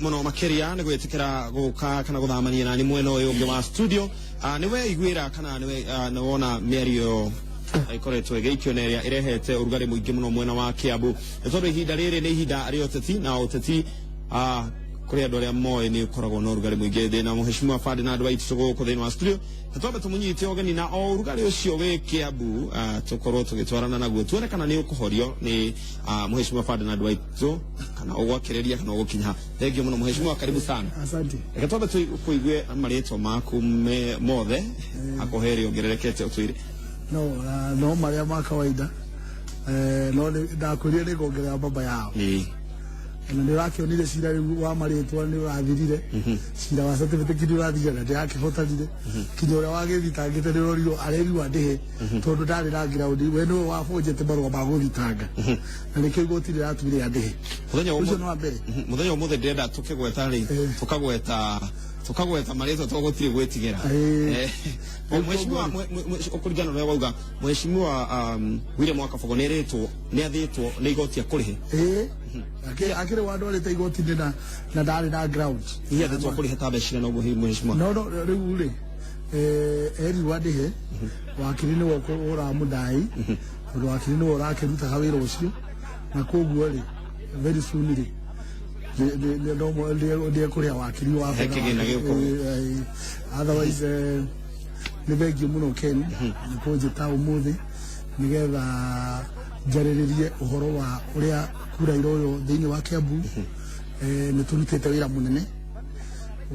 Muno makeria ni gwetikira guka kana guthamania na ni mwena uyu ungi wa studio niwe igwira kana niwe wona mĩario ikoretwo ĩgĩikio na ĩrĩa ĩrehete ũrugarĩ mũingĩ mũno mwena wa Kiambu tondũ ihinda rĩrĩ nĩ ihinda rĩa ũteti na ũteti kuri andu aria moe ni ukoragwo na ũrugarĩ mũingĩ thĩna Mheshimiwa Ferdinand Waititu gũkũ thĩinĩ wa studio twambe tũmunyite ũgeni na o ũrugarĩ ũcio wĩ Kiambu tũkorwo tũgĩtwarana naguo tuone kana nĩ ũkũhorio ni Mheshimiwa Ferdinand Waititu kana ũgwakĩrĩria kana ũgũkinya thengio mũno Mheshimiwa karibu sana. Asante. Reke twambe tũigue marĩtwa maku mothe akũhere ongererekete ũtwĩre. No maria ma kawaida no ndakwĩrire nĩ ngongerera baba yao. Na nĩ rakĩonire cira wa marĩtwa nĩ ũrathirire cira wa certificate nĩ ũrathirire na ndĩrakĩhotanire kinya ũrĩa wagĩthitangĩte nĩ ũrorirwo areriwa ndĩhe tondũ ndarĩ na ground we nĩwe wabũnjĩte marũa ma gũthitanga na nĩkĩo igoti rĩratwire andĩhe ũcio no mbere mũthenya ũmũthĩ ndĩrenda tũkĩgweta rĩ tukagweta marĩtwa tũgũtirĩ gwĩtigĩra Mheshimiwa ũkũringana na wauga Mheshimiwa William Wakabogo nĩ rĩtwo nĩ athĩtwo nĩ igoti akũrĩhe akĩrĩ wandu arĩte igoti na ndarĩ na ground nĩ athĩtwo akũrĩhe ta mbeca na ũguo Mheshimiwa no rĩu rĩ eriwa ndĩhe wakiri nĩwe ũramũndai tondũ wakiri nĩwe ũrakĩrutaga wĩra ũcio na koguo rĩ very soon rĩ ndio kuria wakiri wa otherwise ni begi muno Ken ni project umuthi nigetha njarĩrĩrie ũhoro wa uria kura iroyo thĩinĩ wa Kiambu ni turutĩte wĩra munene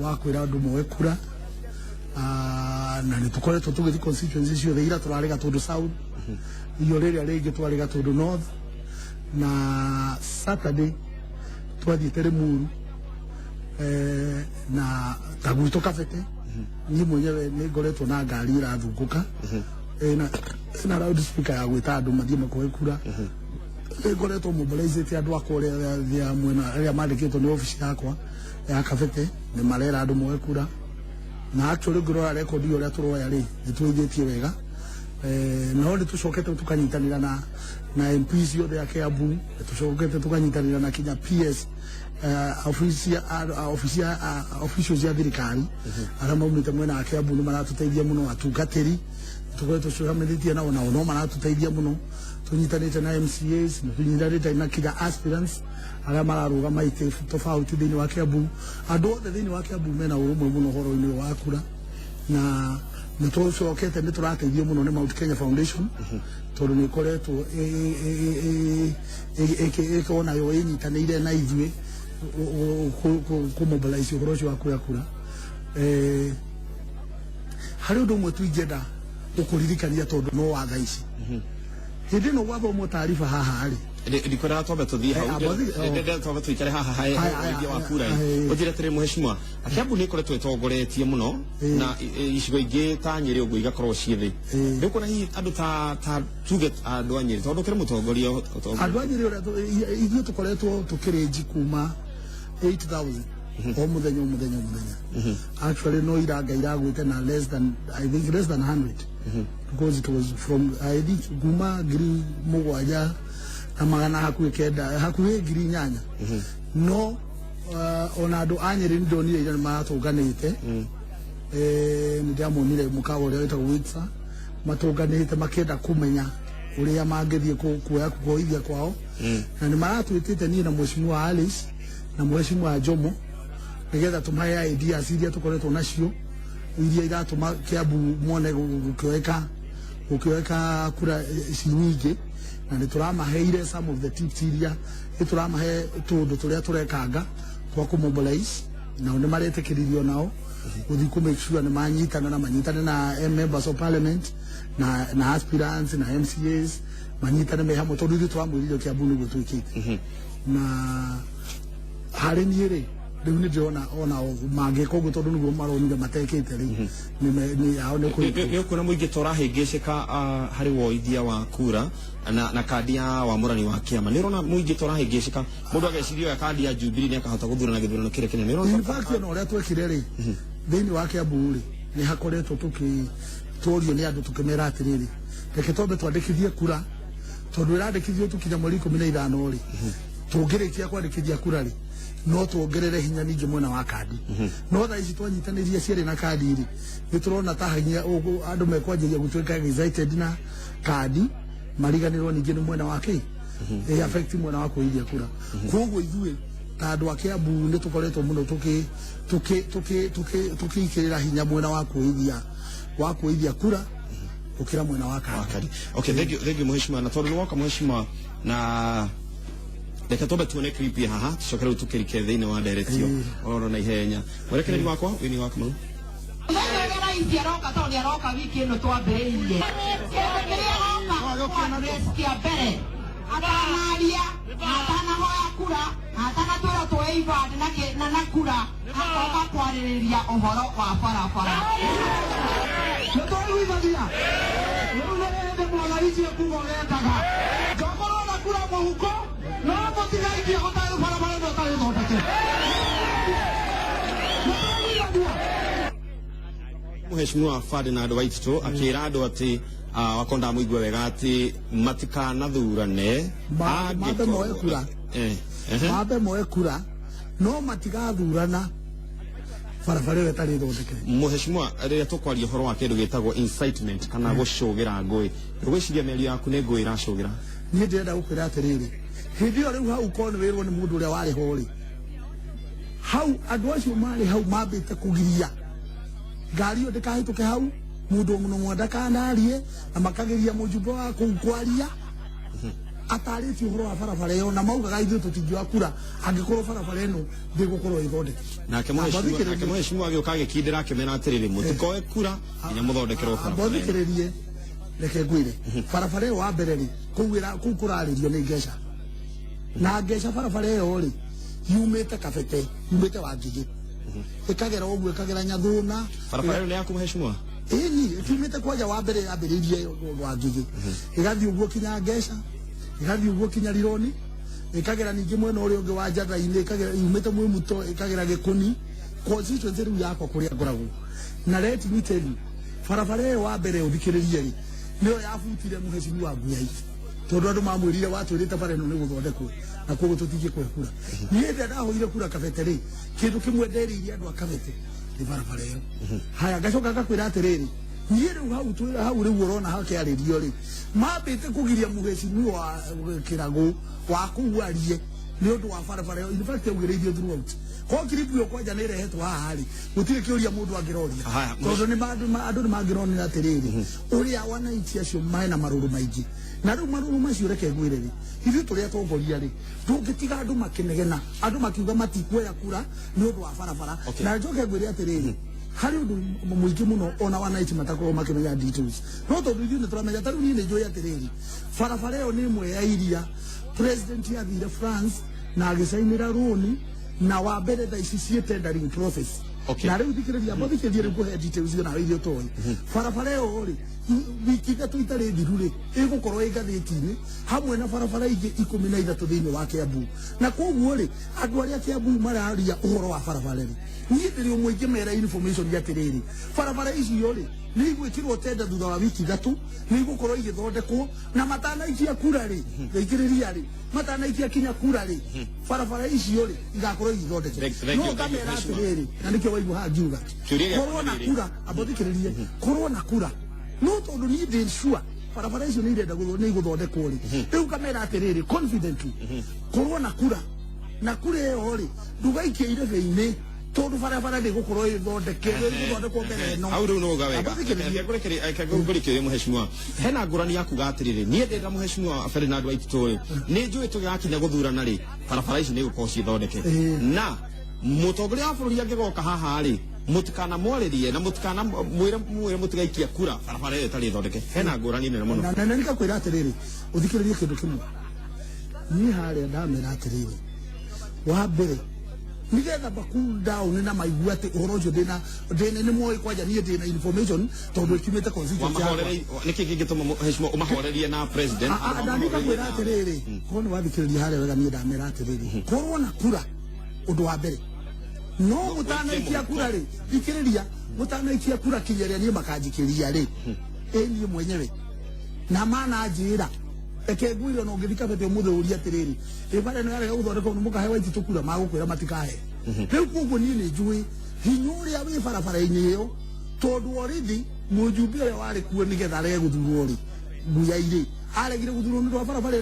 wa kwĩra andũ moe kura na ni tukoretwo tũgĩthi constituency ciothe ira tũrarĩ Gatundu South iyo rĩrĩa rĩngĩ twarĩ Gatundu North na Saturday twadhiĩte Limuru na tagwito Kabete ni mwenyewe nĩ ngoretwo na ngari irathungũka na loud speaker ya gwĩta andũ mathiĩ makoe kura ngoretwo mobilizate andũ akwa ũrĩa mwena arĩa mandĩkĩtwo nĩ ofici yakwa ya Kabete nĩ marera andũ moe kura na actually ngĩrora record iyo ũrĩa tũroya rĩ nĩtũigĩtie wega no nĩ tũcokete tukanyitanĩra na MPs yothe ya Kiambu tũcokete tukanyitanĩra na kinya PS officials ya thirikari arĩa maumĩte mwena wa Kiambu nĩ maratũteithia mũno atungatĩri tũkoretwo tũcũgamĩrĩtie nao no maratũteithia mũno tũnyitanĩte na MCAs na tũnyitanĩte na kinya aspirants arĩa mararũgama itĩ tofauti thĩinĩ wa Kiambu andũ othe thĩinĩ wa Kiambu mena ũrũmwe mũno ũhoro-inĩ wa kura na nĩ tũcokete nĩ tũrateithio mũno nĩ Mount Kenya Foundation tondũ nĩ ĩkoretwo ĩkona yo ĩnyitanĩire na ithuĩ kũmobilize ũhoro ũcio wa kura harĩ ũndũ ũmwe tũingĩenda gũkũririkania tondũ no watha ici hĩndĩ ĩno gwathomwo taariba haha rĩ ndikwenda twambe tũthiĩ hau ndenda twambe tũikare haha haĩ wa kura ũnjĩre atĩrĩ Mheshimiwa Kiambu nĩ ĩkoretwo ĩtongoretie mũno na icigo ingĩ ta Nyĩrĩ ũguo igakorwo ciĩ thĩ rĩu kuona hihi andũ ta tuge andũ a Nyĩrĩ tondũ ũkĩrĩ mũtongoria andũ a Nyĩrĩ ithuĩ tũkoretwo tũkĩrĩnji kuma 8,000 o mũthenya actually no iranga iragwĩte na less than 100 because it was from I think guma ngiri mũgwanja na magana hakuhĩ kenda hakuhĩ ngiri inyanya no ona andũ a Nyĩrĩ ndonire ira maratũnganĩte nĩ ndĩamonire mũkawa ũrĩa wĩtagwo Witsa matũnganĩte makĩenda kũmenya ũrĩa mangĩthiĩ kuoya kuoithia kwao na nĩ maratwĩtĩte niĩ na Mheshimiwa Alice na Mheshimiwa Jomo nigetha tũmahe ideas iria tũkoretwo nacio iria iratũma Kiambu muone gũkĩoeka kura ici nyingĩ na nĩ tũramaheire some of the tips iria nĩ tũramahe tũndũ tũrĩa tũrekanga twa kũmobilize nao nĩ maretĩkĩririo nao gũthiĩ kũ make sure nĩ manyitane na members of parliament na aspirants na MCAs manyitane me hamwe tondũ ithuĩ tũramwĩrire Kiambu nĩguo twĩkĩte na harĩ niĩ rĩ rĩu nĩ ndĩrona ona mangĩka ũguo tondũ nĩguo maronire matekĩte rĩ nĩ kuona mũingĩ tũrahĩngĩcĩka harĩ woithia wa kura na kandi ya wamũrani wa kĩama nĩ ũrona mũingĩ tũrahĩngĩcĩka mũndũ ageciria oya kandi ya Jubilee nĩ akahota gũthurana gĩthurano kĩrĩa kĩnene nĩ ũrona in fact ona ũrĩa twekire rĩ thĩinĩ wa Kiambu rĩ nĩ hakoretwo tũkĩtũrio nĩ andũ tũkĩmera atĩrĩrĩ reke twambe twandĩkithie kura tondũ ĩrandĩkithio tũkinya mweri 15 rĩ tũngĩrĩkia kwandĩkithia kura rĩ no tuongerere hinya ningi mwena wa kandi no tha ici twanyitanirie ciere na kandi ri niturona ta hinya andu mekwanjiria gutwika excited na kandi mariganirwo ningi ni mwena wa ki affect mwena wa kuithia kura koguo ithue ta andu a Kiambu ni tukoretwo muno tukikirira hinya mwena wa kuithia kura ukira mwena wa kandi. Okay, thank you mheshimiwa, na tondu waka mheshimiwa, na reke tobe tuone clip ya haha tucoke riu tukirike thiini wa directio oro na ihenya werekereri wakwa wini waka mu ngera ingiaroka to ni aroka wiki ino twambiriirie kiria roka kia mbere atanaria atanahoya kura atanatwira tueiva na kura akoka kwaririria uhoro wa barabara nitwaiguithagia riu nirende mwana ici kugogendaga ngakorwo na kura muhuko no mutigaikie gutari barabara no tari thondeke Mheshimiwa Ferdinand Waititu akira andu ati wakonda muigwe wega ati matikana thurane mabe moe kura mabe moe kura no matigathurana barabara yo tari thondeke. Mheshimiwa, riria tukwaria horo wa kindu gitagwo incitement kana gucugira ngui rugwiciria meri yaku ni ngui iracugira ni ndenda gukwira atiriri hindi yo riu hau kono wirwo ni mundu uria wari hori hau andu acio mari hau mambite kugiria ngari yo ndikahituke hau mundu muno mwenda kanarie na makageria mujumbe wa kwaria atariti uhoro wa barabara yo na maugaga ithu tutingiwa kura angikorwo barabara ino ndigukorwo ithondeke nake mheshimiwa agioka gikindira akimena atiriri mutikoe kura nginya muthondekerwo barabara bothikiririe reke ngwire barabara yo wa mbere ri kuu kuraririo ni Ngeca na Ngeca barabara yo ri yumite Kabete yumite Wangigi ikagera uguo ikagera Nyathuna barabara yo ni yaku mheshimiwa ni yumite kwaja wa mbere ambiririe Wangigi igathi uguo kinya Ngeca igathi uguo kinya Rironi ikagera ningi mwena uri ungi wa Njatha-ini ikagera yumite Mwimuto ikagera Gikuni constituency riu yakwa kuria ngoragwo na let me tell you barabara yo wa mbere uthikiririe ri niyo yabutire mheshimiwa Nguyai tondu andu mamwirire watwirite bara ino ni guthondekwo na koguo tutingie kwekura nie ndahoire kura Kabete ri kindu kimwe nderirie andu a Kabete ni barabara yo haya ngacoka ngakwira atiriri nie riu hau riu urona hakiaririo ri mambite kugiria mheshimiwa wa Kiragu wa kuwarie ni undu wa barabara yo in fact ugireithio throughout ko kiripu yo kwanja ni rehetwo haha ri gutire kiuria mundu angiroria tondu ni andu ni mangironia atiriri uria wananchi acio maina maruru maingi na riu maruru macio reke ngwire ri ithu turia tongoria ri tungitiga andu makinegena andu makiuga matikuoya kura ni undu wa barabara na njoke ngwire atiriri hari undu muingi muno ona wananchi matakorwo makimenya details no tondu ithu ni turamenya tariu ni njoi atiriri barabara yo ni imwe ya iria president yathire France na agicainira roni na wa mbere tha ici cie tendering process na riu thikiriria bothikiririe riu kuhe details na irio toi barabara yo ri wiki ithatu itari thiru ri igukorwo igathiti-ini hamwe na barabara ingi 13 thiini wa Kiambu na koguo ri andu aria Kiambu mararia uhoro wa barabara ri ni ndirio muingi mera information ya tiriri barabara icio ri ni igwikirwo tenda thutha wa wiki ithatu ni igukorwo igithondekwo na matanaikia kura ri thikiriria ri matanaikia kinya kura ri barabara icio ri igakorwo igithondekwo no kamera atiriri na nikio waigu ha ngiuga korwo na kura abothikiririe korwo na kura no tondu ni ndi sure barabara icio ni irenda ni iguthondekwo ri riu kamera atiriri confidently korwo na kura yo ri ndugaikie irebe-ini tondu barabara ndi gukorwo ithondekerwo iguthondekwo mbere no au riu no ga wega akagurekeria mheshimiwa hena ngurani yaku gatiriri nie ndenda mheshimiwa Ferdinand Waititu ni njui tugakinya guthurana ri barabara ici ni gukorwo cithondeke na mutongoria wa bururi angigoka haha ri mutikana mwaririe na mutikana mwire mutigaikia kura barabara iyo itari thondeke hena ngurani nene muno na nikakwira atiriri uthikiririe kindu kimwe ni haria ndamera atiriri wa mbere nigetha cool down na maigua ati uhoro ucio ndina ni moi kwanja nie ndina information tondu ikimite constituency niki kingituma mheshimiwa umahorerie na president andika kwira atiriri kono wathikiriria haria wega nie ndamera atiriri korwo na kura undu wa mbere no mutanaikia kura ri thikiriria mutanaikia kura kinyeria nie makanjikiria ri eni mwenyewe na mana njira eke gwiro no ngithika bete muthe uria tiriri ibare no yare guthondeka no mukahe waiti tukura magukwira matikahe riu kuguo ni njui hinyuri abi barabara-ini iyo tondu already mujumbe uria wari kuo nigetha arege guthurwo ri Buyaire aregire guthurwo ni rwa barabara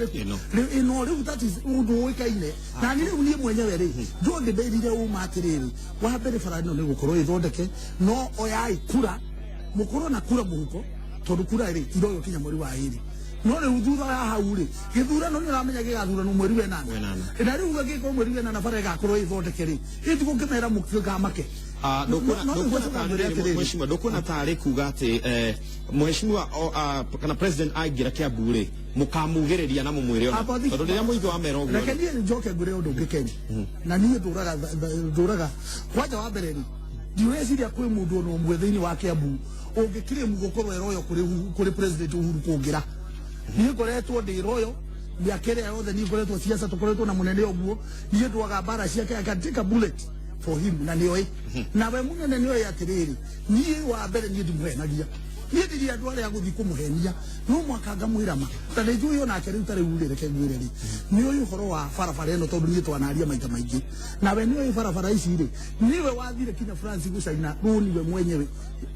ino riu that is undu uikaine na ni riu ni mwenyewe ri ndio ngimbirire uma atiriri wa mbere bara no ni gukorwo ithondeke no oyai kura mukorwo na kura muhuko tondu kura ri iroyo kinya mweri wa iri no riu thutha ya hau ri githurano ni uramenya gigathurano mweri wa 8 na riu gagiko mweri wa 8 bara igakorwo ithondeke ri ituko ngimera mukiga make Dokuna tare kuga ati mheshimiwa kana president aigira Kiambu ri mukamugereria na mumwire ona tondu riria muitho wa mero guo reke nie njoke ngure undu ngikenya na nie nduraga kwaja wa mbere ri ndiweciria kwi mundu ono mwe thiini wa Kiambu ungikire mugokorwo eroyo kuri president Uhuru kungira nie ngoretwo ndi royo miakere yothe ni ngoretwo siasa tukoretwo na munene oguo nie ndwaga bara ciake akatika bullet for him na nioi na we munene nioi atiriri ni wa mbere ni ndimuhenagia ni ndiria ndware aguthi kumuhenia no mwaka ngamwirama tande njui ona akeri utare urire ke ngwireri nioi uhoro wa barabara eno tondu ni twanaria maita maingi na we nioi barabara ici ri niwe wathire kinya France gucaina runi we mwenyewe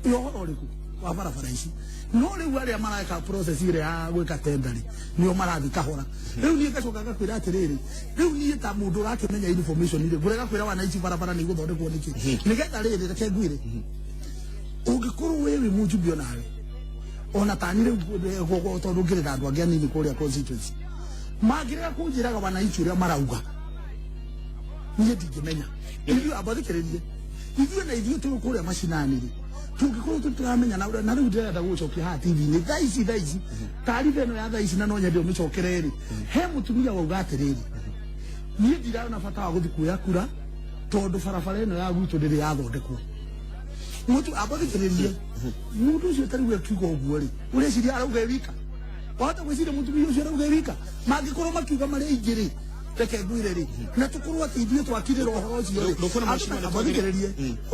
yohoro riku wa barabara ici no riu aria maraka process ire ya gwika tendari nio marathi kahora riu ni gacoka gakwira atiriri riu ni ta mundu rakimenya information ire gurega kwira wana ici barabara ni guthondekwo niki nigetha riri reke ngwire ungikorwo wewe mujumbe nawe ona tanire gogo tondu ngirira andu angi anini kuria constituency magirira kunjiraga wananchi uria marauga niye ndingimenya ithu abathikiririe ithu na ithu tu kuria mashinani ri tungikorwo tuturamenya na riu ndirenda gucokia ha TV ni thaici taarifa ino ya thaici na no nyende umicokere ri he mutumia wauga atiriri niye ndirana bata wa guthi kuya kura tondu barabara ino ya gwitu ndiri yathondekwo mutu abathikiririe mundu ucio tari we kiugo uguo ri uria ciria arauga wika wata gwicire mutumia ucio arauga wika mangikorwo makiuga mari ingiri reke ngwire ri na tukorwo ati ithuĩ twakirĩra ũhoro ũcio rĩ abathikĩrĩrie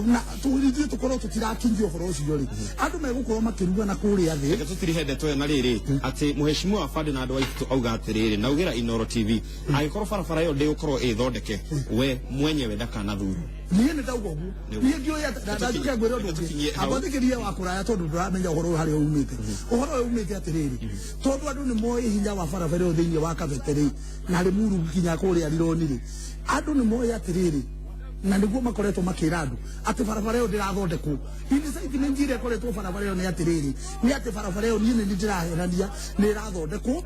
na ithuĩ tukorwo tutirakinyia ũhoro ũcio rĩ andũ megũkorwo makĩruga na kũrĩa thĩ reke tutirihe ndeto na rĩrĩ ati mheshimiwa Fadi na andũ aitũ auga atĩrĩrĩ naugĩra Inoro TV agĩkorwo barabara ĩyo ndĩgũkorwo ĩthondeke we mwenyewe ndakanathurwo niĩ nĩ ndauga ũguo niĩ ngĩoya ndajuke ngwĩre ũndũ ũngĩ abathikĩrĩrie wa kũraya tondũ ndũramenya ũhoro harĩa umĩte ũhoro ũyũ umĩte atĩrĩrĩ tondũ andũ nĩ moĩ hinya wa barabara ĩyo thĩinĩ wa Kabete na rĩ muru kinya kũrĩa Rironi rĩ andũ nĩ moĩ atĩrĩrĩ na nĩguo makoretwo makĩra andũ atĩ barabara ĩyo ndĩrathondekwo iniciative nĩ njire ĩkoretwo barabara ĩyo nĩ atĩrĩrĩ nĩ atĩ barabara ĩyo niĩ nĩ ndĩraherania nĩ ĩrathondekwo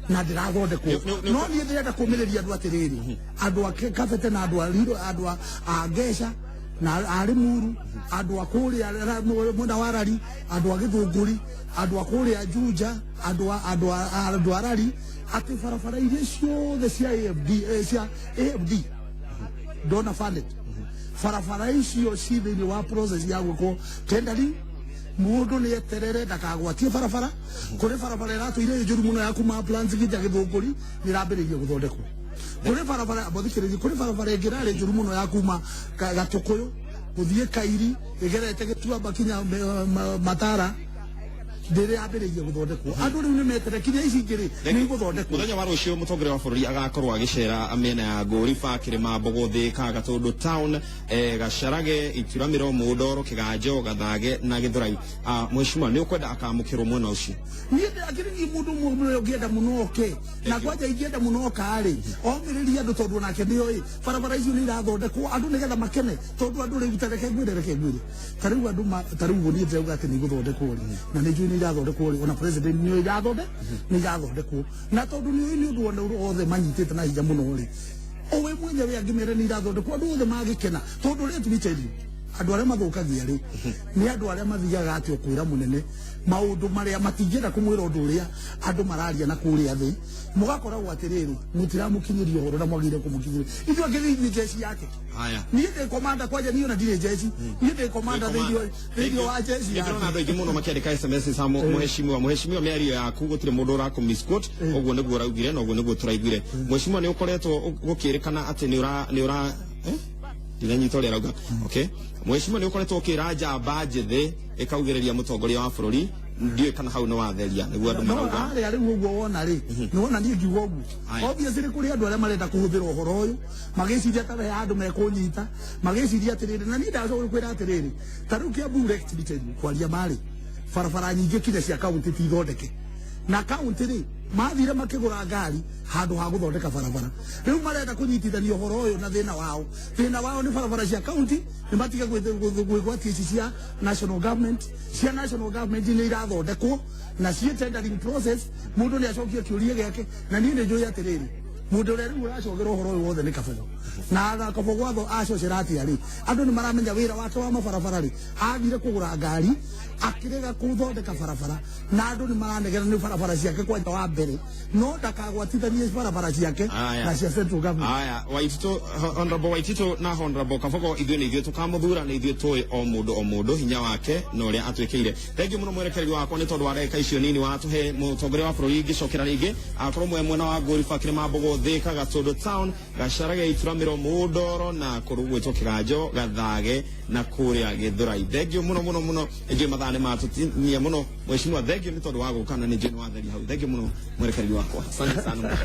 na ndirathondekwo no niĩ ndĩrenda kũmĩrĩria andũ atĩrĩrĩ andũ a Kabete na andũ a Ngeca na arĩ muru andũ a kũrĩa mwena wa Rari andũ a Gĩthũngũri andũ a kũrĩa Juja andũ a Rari ati barabara iria ciothe cia AFD ndona funded barabara icio ci thĩinĩ wa process ya gwĩkwo tendering mundu nĩ eterere ndakagwatie barabara kũrĩ barabara ĩratũire njũru mũno ya kuma plans nginya Gĩthũngũri nĩ ĩrambĩrĩirie gũthondekwo kũrĩ barabara abathikĩrĩrie kũrĩ barabara ĩngĩ ĩrarĩ njũru mũno ya kuma Gatũkũyũ gũthiĩ Kairi ĩgerete Gĩtuamba kinya Matara ndĩrĩ ambĩrĩirie gũthondekwo andũ rĩu nĩ meterekirie ici ingĩ nĩ gũthondekwo mũthenya wa rũciũ mũtongoria wa bũrũri agakorwo agĩcera mĩena ya Ngũriba Kĩrĩma Mbũgũthĩ Gatũndũ town Gacarage Ituramĩro Mũndoro Kĩganjo Gathage na Gĩthũrai mheshimiwa nĩ ũkwenda akamũkĩrwo mwena ũcio niĩ ndakĩrĩ mũndũ ũngĩenda mũno oke na kwanja ingĩenda mũno okarĩ omĩrĩria andũ tondũ nake nĩoĩ barabara icio nĩ irathondekwo andũ nĩgetha makene tondũ andũ rĩu tareke ngwĩre tarĩu andũ tarĩu niĩ ndĩrauga atĩ nĩ gũthondekwo na nĩ njui nĩ irathondekwo ona president nĩ irathondekwo na tondu nĩ ũndũ wona othe manyitĩte na hinya mũno rĩ owe mwenyewe angĩmera nĩ irathondekwo andũ othe magĩkena tondu rĩ tũmĩtĩri andũ arĩa mathũkagia rĩ nĩ andũ arĩa mathiaga atĩ kwĩra mũnene maũndũ marĩa matingĩenda kũmwĩra ũndũ ũrĩa andũ mararia na kũrĩa thĩ mũgakoragwo atĩrĩrĩ mũtiramũkinyĩria ũhoro na mwagĩrĩire kũmũkinyĩria ithuĩ angĩ jeshi yake niĩ ndĩ komanda kwanja niĩ ona ndirĩ jeshi niĩ ndĩ komanda thĩinĩ wa jeshi yake ndĩrona andũ aingĩ mũno makĩandĩka SMS sa mheshimiwa mĩario yaku gũtirĩ mũndũ ũrakũmisquote ũguo nĩguo ũraugire na ũguo nĩguo tũraiguire mheshimiwa nĩ ũkoretwo gũkĩrĩkana atĩ nĩ ũra ndinanyita ũrĩa arauga okay mheshimiwa nĩ ũkoretwo ũkĩra njamba njĩthĩ ĩkaugĩrĩria mũtongoria wa bũrũri ndiye kana hau no watheria niguo andu no marauga ari uguo wona ri ni wona ni ngiuga uguo obviously kuri andu aria marenda kuhuthira uhoro uyu magiciria ta ya andu mekunyita magiciria atiriri na ni ndacoka kwira atiriri taru kia burect biteni kwaria mari farafara nyingi kire cia kaunti ti thondeke na kaunti ri mathire makigura ngari handu ha guthondeka barabara riu marenda kunyitithania uhoro uyu na thina wao ni barabara cia kaunti ni matige gwigwatia ici cia national government ni irathondekwo na cie tendering process mundu ni acokie kiuria giake na ni ni njui atiriri mundu ria riu uracogera uhoro uyu wothe ni kabego na agakabo gwatho acocera atia ri andu ni maramenya wira wake wa mabarabara ri athire kugura ngari akirega kuthondeka barabara na andu ni maranegera ni barabara ciake kwa wa mbere no ndakagwatithanie barabara ciake na cia central government. Aya Waitito, honorable Waitito na honorable Kabogo ithuĩ tukamuthura na ithuĩ tuĩ o mundu hinya wake na uria atwĩkĩire. Thengiũ mũno mwerekeri wakwa nĩ tondũ wa ndagĩka icio nini watuhe mũtongoria wa bũrũri ngĩcokera rĩngĩ akorwo mwena wa Ngũri Fakĩrĩ Mambogo Thĩka Gatũndũ town Gacharage Ituramĩro Mũndoro na kũrũ gwĩtwo Kĩganjo Gathage na kũrĩa Gĩthũrai. Thengiũ mũno ĩngĩ mathaa nĩ matũtinia mũno mheshimiwa. Thengiũ nĩ tondũ wa gũka na nĩ njũĩ nĩ watheri hau. Thengiũ mũno mwerekeri wakwa. Asante sana.